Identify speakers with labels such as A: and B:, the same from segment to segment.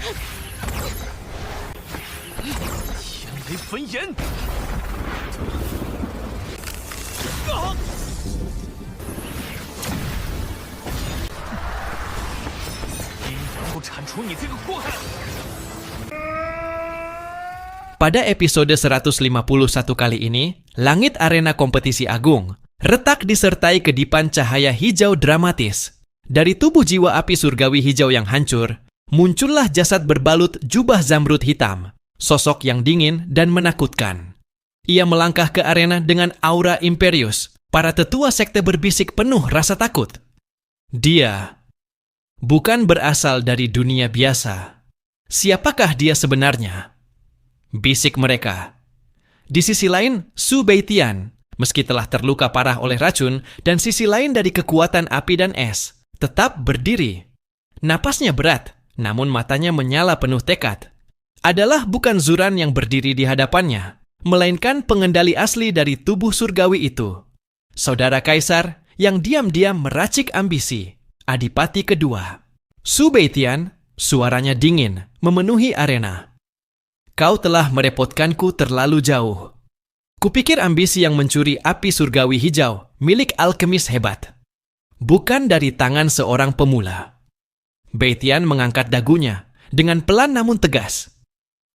A: 天雷焚炎！阴阳不铲除你这个祸害！
B: Pada episode 151 kali ini, langit arena kompetisi agung retak disertai kedipan cahaya hijau dramatis. Dari tubuh jiwa api surgawi hijau yang hancur, muncullah jasad berbalut jubah zamrud hitam, sosok yang dingin dan menakutkan. Ia melangkah ke arena dengan aura imperius. Para tetua sekte berbisik penuh rasa takut. Dia bukan berasal dari dunia biasa. Siapakah dia sebenarnya? Bisik mereka. Di sisi lain, Su Beitian, meski telah terluka parah oleh racun dan sisi lain dari kekuatan api dan es, tetap berdiri. Napasnya berat, namun matanya menyala penuh tekad. Adalah bukan Zuran yang berdiri di hadapannya, melainkan pengendali asli dari tubuh surgawi itu. Saudara Kaisar yang diam-diam meracik ambisi, Adipati kedua. Su Beitian, suaranya dingin, memenuhi arena. Kau telah merepotkanku terlalu jauh. Kupikir ambisi yang mencuri api surgawi hijau milik alkemis hebat. Bukan dari tangan seorang pemula. Beitian mengangkat dagunya dengan pelan namun tegas.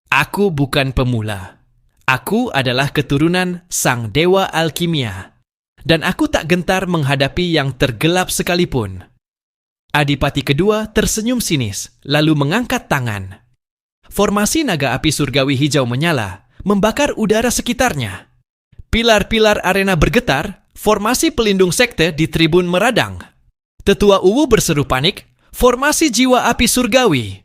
B: Aku bukan pemula. Aku adalah keturunan sang dewa alkimia. Dan aku tak gentar menghadapi yang tergelap sekalipun. Adipati kedua tersenyum sinis, lalu mengangkat tangan. Formasi naga api surgawi hijau menyala, membakar udara sekitarnya. Pilar-pilar arena bergetar, formasi pelindung sekte di tribun meradang. Tetua Uwu berseru panik, formasi jiwa api surgawi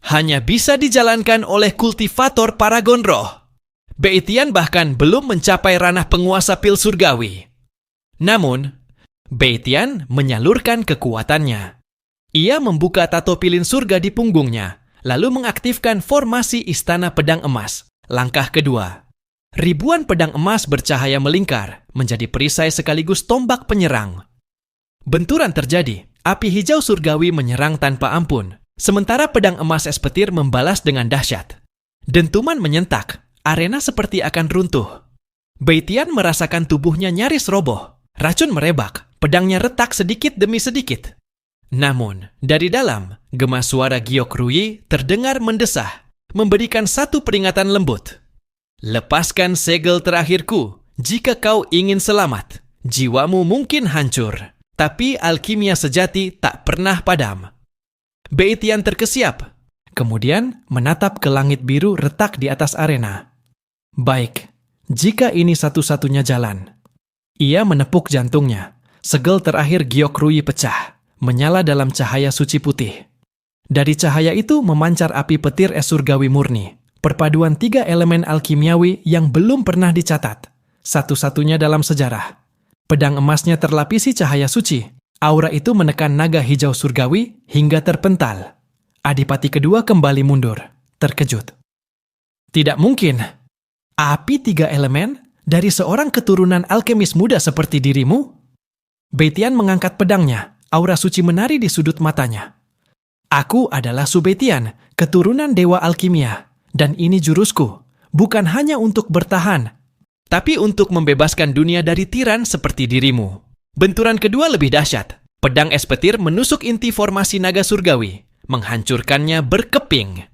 B: hanya bisa dijalankan oleh kultivator paragon roh. Beitian bahkan belum mencapai ranah penguasa pil surgawi. Namun, Beitian menyalurkan kekuatannya. Ia membuka tato pilin surga di punggungnya, lalu mengaktifkan formasi Istana Pedang Emas. Langkah kedua. Ribuan pedang emas bercahaya melingkar, menjadi perisai sekaligus tombak penyerang. Benturan terjadi, api hijau surgawi menyerang tanpa ampun, sementara pedang emas es petir membalas dengan dahsyat. Dentuman menyentak, arena seperti akan runtuh. Beitian merasakan tubuhnya nyaris roboh, racun merebak, pedangnya retak sedikit demi sedikit. Namun, dari dalam, gema suara Giok Ruyi terdengar mendesah, memberikan satu peringatan lembut. Lepaskan segel terakhirku, jika kau ingin selamat. Jiwamu mungkin hancur, tapi alkimia sejati tak pernah padam. Beitian terkesiap, kemudian menatap ke langit biru retak di atas arena. Baik, jika ini satu-satunya jalan. Ia menepuk jantungnya, segel terakhir Giok Ruyi pecah. Menyala dalam cahaya suci putih. Dari cahaya itu memancar api petir es surgawi murni, perpaduan 3 elemen alkimiawi yang belum pernah dicatat, satu-satunya dalam sejarah. Pedang emasnya terlapisi cahaya suci, aura itu menekan naga hijau surgawi hingga terpental. Adipati kedua kembali mundur, terkejut. Tidak mungkin, api 3 elemen dari seorang keturunan alkemis muda seperti dirimu? Beitian mengangkat pedangnya. Aura suci menari di sudut matanya. Aku adalah Su Beitian, keturunan dewa alkimia. Dan ini jurusku, bukan hanya untuk bertahan, tapi untuk membebaskan dunia dari tiran seperti dirimu. Benturan kedua lebih dahsyat. Pedang es petir menusuk inti formasi naga surgawi, menghancurkannya berkeping.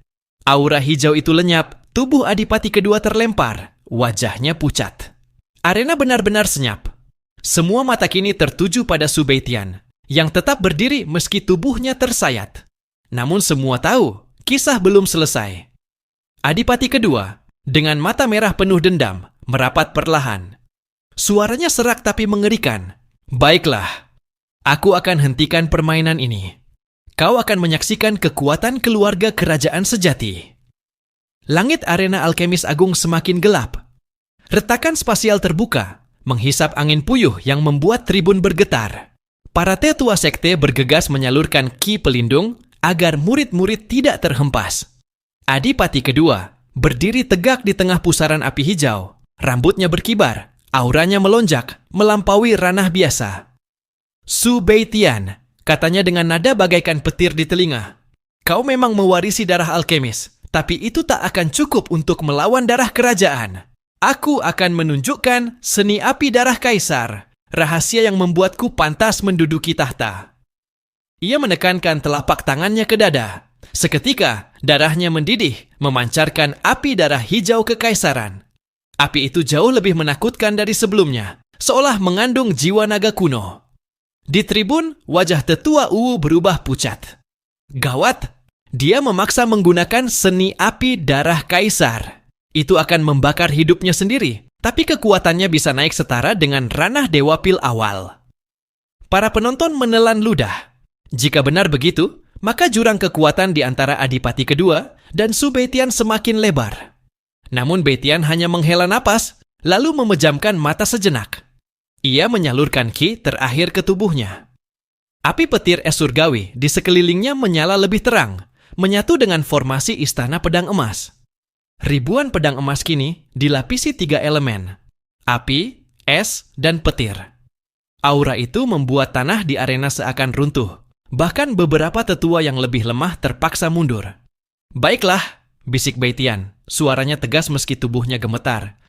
B: Aura hijau itu lenyap, tubuh adipati kedua terlempar, wajahnya pucat. Arena benar-benar senyap. Semua mata kini tertuju pada Su Beitian, yang tetap berdiri meski tubuhnya tersayat. Namun semua tahu, kisah belum selesai. Adipati kedua, dengan mata merah penuh dendam, merapat perlahan. Suaranya serak tapi mengerikan. Baiklah, aku akan hentikan permainan ini. Kau akan menyaksikan kekuatan keluarga kerajaan sejati. Langit arena alkemis agung semakin gelap. Retakan spasial terbuka, menghisap angin puyuh yang membuat tribun bergetar. Para tetua sekte bergegas menyalurkan ki pelindung agar murid-murid tidak terhempas. Adipati kedua berdiri tegak di tengah pusaran api hijau. Rambutnya berkibar, auranya melonjak, melampaui ranah biasa. Su Beitian, katanya dengan nada bagaikan petir di telinga. Kau memang mewarisi darah alkemis, tapi itu tak akan cukup untuk melawan darah kerajaan. Aku akan menunjukkan seni api darah kaisar, rahasia yang membuatku pantas menduduki tahta. Ia menekankan telapak tangannya ke dada. Seketika, darahnya mendidih, memancarkan api darah hijau kekaisaran. Api itu jauh lebih menakutkan dari sebelumnya, seolah mengandung jiwa naga kuno. Di tribun, wajah tetua Wu berubah pucat. Gawat, dia memaksa menggunakan seni api darah kaisar. Itu akan membakar hidupnya sendiri, tapi kekuatannya bisa naik setara dengan ranah Dewa Pil awal. Para penonton menelan ludah. Jika benar begitu, maka jurang kekuatan di antara Adipati kedua dan Su Beitian semakin lebar. Namun Beitian hanya menghela napas, lalu memejamkan mata sejenak. Ia menyalurkan ki terakhir ke tubuhnya. Api petir es surgawi di sekelilingnya menyala lebih terang, menyatu dengan formasi istana pedang emas. Ribuan pedang emas kini dilapisi 3 elemen, api, es, dan petir. Aura itu membuat tanah di arena seakan runtuh. Bahkan beberapa tetua yang lebih lemah terpaksa mundur. Baiklah, bisik Beitian, suaranya tegas meski tubuhnya gemetar.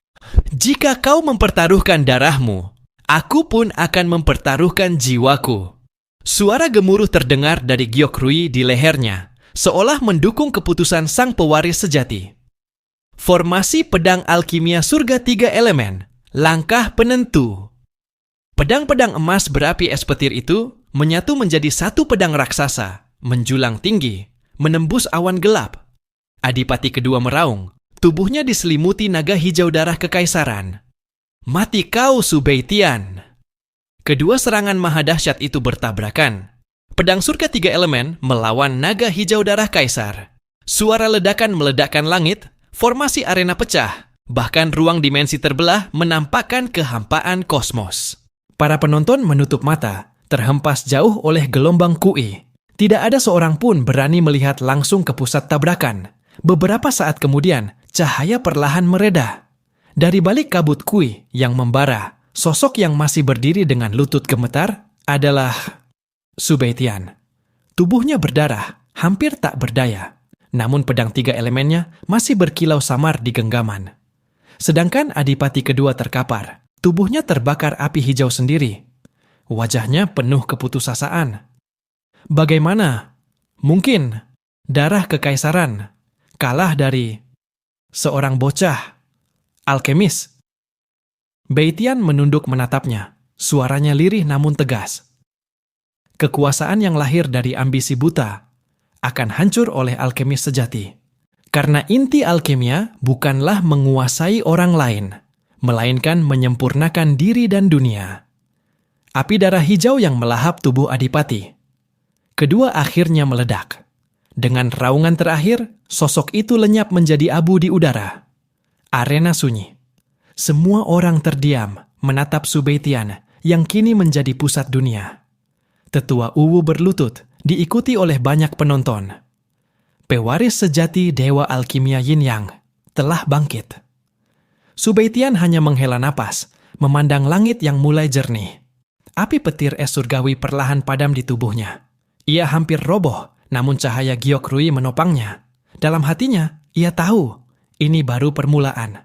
B: Jika kau mempertaruhkan darahmu, aku pun akan mempertaruhkan jiwaku. Suara gemuruh terdengar dari giok Rui di lehernya, seolah mendukung keputusan sang pewaris sejati. Formasi pedang alkimia surga 3 elemen, langkah penentu. Pedang-pedang emas berapi es petir itu menyatu menjadi satu pedang raksasa, menjulang tinggi, menembus awan gelap. Adipati kedua meraung, tubuhnya diselimuti naga hijau darah kekaisaran. Mati kau, Su Beitian! Kedua serangan maha dahsyat itu bertabrakan. Pedang surga 3 elemen melawan naga hijau darah kaisar. Suara ledakan meledakkan langit, formasi arena pecah, bahkan ruang dimensi terbelah menampakkan kehampaan kosmos. Para penonton menutup mata, terhempas jauh oleh gelombang kui. Tidak ada seorang pun berani melihat langsung ke pusat tabrakan. Beberapa saat kemudian, cahaya perlahan mereda. Dari balik kabut kui yang membara, sosok yang masih berdiri dengan lutut gemetar adalah Su Beitian. Tubuhnya berdarah, hampir tak berdaya. Namun pedang 3 elemennya masih berkilau samar di genggaman. Sedangkan Adipati kedua terkapar, tubuhnya terbakar api hijau sendiri. Wajahnya penuh keputusasaan. Bagaimana? Mungkin darah kekaisaran kalah dari seorang bocah alkemis. Beitian menunduk menatapnya, suaranya lirih namun tegas. Kekuasaan yang lahir dari ambisi buta akan hancur oleh alkemis sejati. Karena inti alkimia bukanlah menguasai orang lain, melainkan menyempurnakan diri dan dunia. Api darah hijau yang melahap tubuh Adipati. Kedua akhirnya meledak. Dengan raungan terakhir, sosok itu lenyap menjadi abu di udara. Arena sunyi. Semua orang terdiam menatap Su Beitian yang kini menjadi pusat dunia. Tetua Uwu berlutut, diikuti oleh banyak penonton. Pewaris sejati Dewa Alkimia Yin Yang telah bangkit. Su Beitian hanya menghela napas, memandang langit yang mulai jernih. Api petir es surgawi perlahan padam di tubuhnya. Ia hampir roboh, namun cahaya giok Rui menopangnya. Dalam hatinya, ia tahu ini baru permulaan.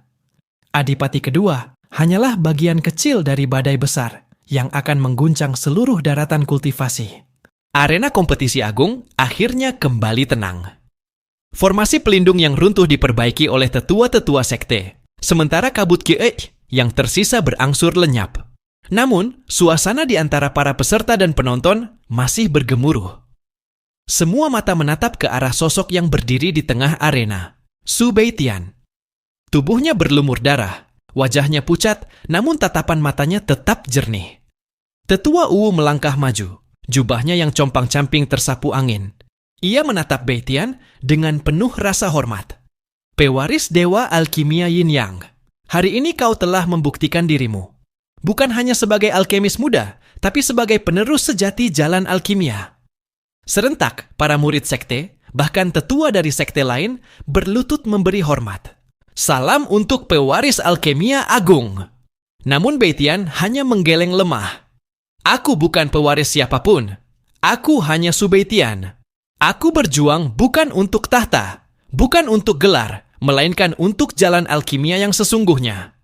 B: Adipati kedua hanyalah bagian kecil dari badai besar yang akan mengguncang seluruh daratan kultivasi. Arena kompetisi agung akhirnya kembali tenang. Formasi pelindung yang runtuh diperbaiki oleh tetua-tetua sekte, sementara kabut Ki yang tersisa berangsur lenyap. Namun, suasana di antara para peserta dan penonton masih bergemuruh. Semua mata menatap ke arah sosok yang berdiri di tengah arena, Su Beitian. Tubuhnya berlumur darah, wajahnya pucat, namun tatapan matanya tetap jernih. Tetua Uwu melangkah maju, jubahnya yang compang-camping tersapu angin. Ia menatap Beitian dengan penuh rasa hormat. Pewaris Dewa Alkimia Yin Yang, hari ini kau telah membuktikan dirimu. Bukan hanya sebagai alkemis muda, tapi sebagai penerus sejati jalan alkimia. Serentak, para murid sekte, bahkan tetua dari sekte lain, berlutut memberi hormat. Salam untuk pewaris alkimia agung. Namun Beitian hanya menggeleng lemah. Aku bukan pewaris siapapun. Aku hanya Su Beitian. Aku berjuang bukan untuk tahta, bukan untuk gelar, melainkan untuk jalan alkimia yang sesungguhnya.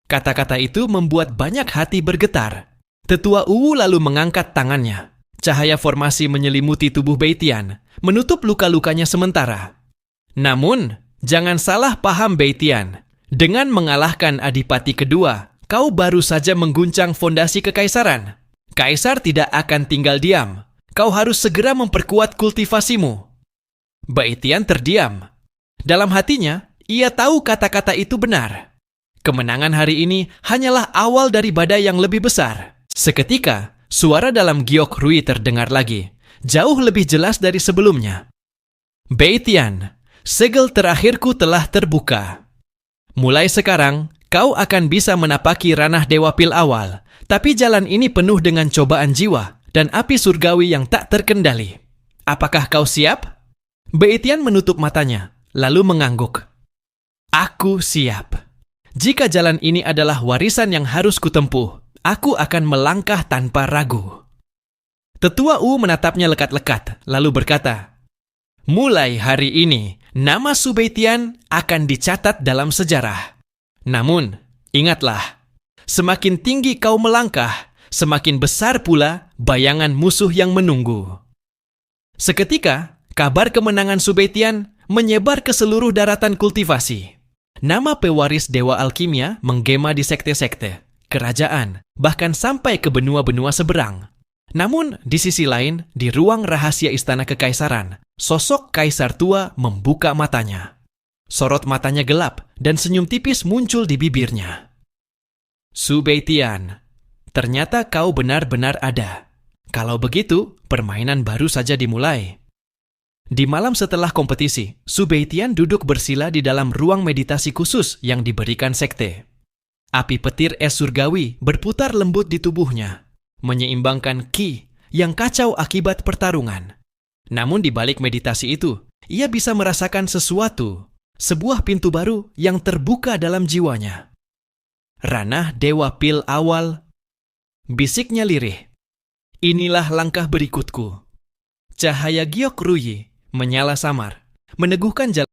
B: Kata-kata itu membuat banyak hati bergetar. Tetua Wu lalu mengangkat tangannya. Cahaya formasi menyelimuti tubuh Beitian, menutup luka-lukanya sementara. Namun, jangan salah paham Beitian. Dengan mengalahkan Adipati kedua, kau baru saja mengguncang fondasi kekaisaran. Kaisar tidak akan tinggal diam. Kau harus segera memperkuat kultivasimu. Beitian terdiam. Dalam hatinya, ia tahu kata-kata itu benar. Kemenangan hari ini hanyalah awal dari badai yang lebih besar. Seketika, suara dalam giok Rui terdengar lagi, jauh lebih jelas dari sebelumnya. Beitian, segel terakhirku telah terbuka. Mulai sekarang, kau akan bisa menapaki ranah Dewa Pil awal, tapi jalan ini penuh dengan cobaan jiwa dan api surgawi yang tak terkendali. Apakah kau siap? Beitian menutup matanya, lalu mengangguk. Aku siap. Jika jalan ini adalah warisan yang harus kutempuh, aku akan melangkah tanpa ragu. Tetua Wu menatapnya lekat-lekat, lalu berkata, mulai hari ini, nama Su Beitian akan dicatat dalam sejarah. Namun, ingatlah, semakin tinggi kau melangkah, semakin besar pula bayangan musuh yang menunggu. Seketika, kabar kemenangan Su Beitian menyebar ke seluruh daratan kultivasi. Nama pewaris Dewa Alkimia menggema di sekte-sekte, kerajaan, bahkan sampai ke benua-benua seberang. Namun, di sisi lain, di ruang rahasia istana kekaisaran, sosok kaisar tua membuka matanya. Sorot matanya gelap dan senyum tipis muncul di bibirnya. Su Beitian, ternyata kau benar-benar ada. Kalau begitu, permainan baru saja dimulai. Di malam setelah kompetisi, Su Beitian duduk bersila di dalam ruang meditasi khusus yang diberikan sekte. Api petir es surgawi berputar lembut di tubuhnya, menyeimbangkan ki yang kacau akibat pertarungan. Namun di balik meditasi itu, ia bisa merasakan sesuatu, sebuah pintu baru yang terbuka dalam jiwanya. Ranah Dewa Pil awal, bisiknya lirih. Inilah langkah berikutku. Cahaya giok Rui menyala samar, meneguhkan jalan